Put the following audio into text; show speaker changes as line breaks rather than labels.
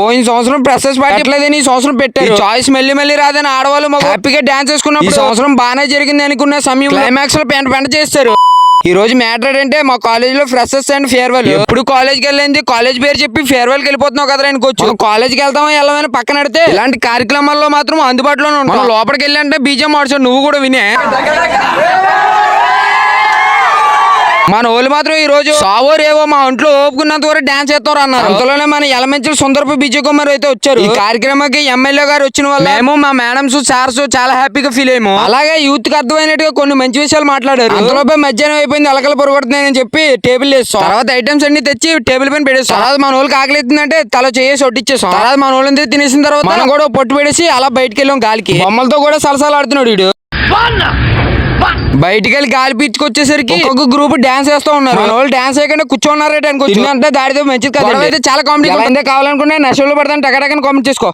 పోయిన సంవత్సరం freshers party ఎట్లేదని ఈ సంవత్సరం పెట్టారు. చాయిస్ మెల్లి రాదని ఆడవాళ్ళు మాకు హ్యాపీగా డాన్స్ చేసుకున్నప్పుడు ఈ సంవత్సరం బాగానే జరిగింది అనుకున్న సమయం క్లైమాక్స్ లో పెంట చేస్తారు. ఈ రోజు మ్యాటర్ ఏంటంటే మా కాలేజ్ లో ఫ్రెషర్స్ అండ్ ఫేర్వెల్. ఎప్పుడు కాలేజ్కి వెళ్ళింది కాలేజ్ పేరు చెప్పి ఫేర్వెల్ కి వెళ్ళిపోతున్నావు కదా అనుకోవచ్చు. కాలేజ్కి వెళ్తామో వెళ్ళమని పక్కన పెడితే ఇలాంటి కార్యక్రమాల్లో మాత్రం అందుబాటులోనే ఉంటాం. లోపలికి వెళ్ళి అంటే బీజం మార్చాడు నువ్వు కూడా వినే. మన వాళ్ళు మాత్రం ఈ రోజు సావో రేవో మా ఒంట్లో ఓపుకున్నంత వరకు డాన్స్ చేస్తారు అన్నారు. అంతలోనే మన ఎలమెంచల్ సుందరపు విజయ్ కుమార్ అయితే వచ్చారు. ఈ కార్యక్రమానికి ఎమ్మెల్యే గారు వచ్చిన వల్ల మేము మా మేడమ్స్ సార్స్ చాలా హ్యాపీగా ఫీల్ అయ్యాము. అలాగే యూత్ కి అర్థమైనట్టుగా కొన్ని మంచి విషయాలు మాట్లాడారు. అంతలోపే మధ్యాహ్నం అయిపోయింది, అలకలు పొరగొడుతున్నాయని చెప్పి టేబుల్ వేస్తాం. తర్వాత ఐటమ్స్ అన్ని తెచ్చి టేబుల్ పైన పెట్టేస్తాం. తర్వాత మన వాళ్ళకి ఆకలి ఎత్తుందంటే తల చేసి ఒట్టిచ్చేస్తాం. తర్వాత మన వాళ్ళందరూ తినేసిన తర్వాత మనం కూడా పొట్టు పెడేసి అలా బయటకు వెళ్ళాం గాలికి. బొమ్మలతో కూడా సలసాలు ఆడుతున్నాడు వీడు. బయటికి వెళ్ళి గాలి పీచుకొచ్చేసరికి ఒక్కొక్క గ్రూప్ డాన్స్ చేస్తూ ఉన్నారు. మన వాళ్ళు డాన్స్ చేయకుండా కూర్చోన్నారంటే అనుకో అంటే దాడితో మంచిది కదా. చాలా కామెడీ కావాలనుకుంటే నష్టంలో పడతాను టకటకని కామెంట్ చేసుకో.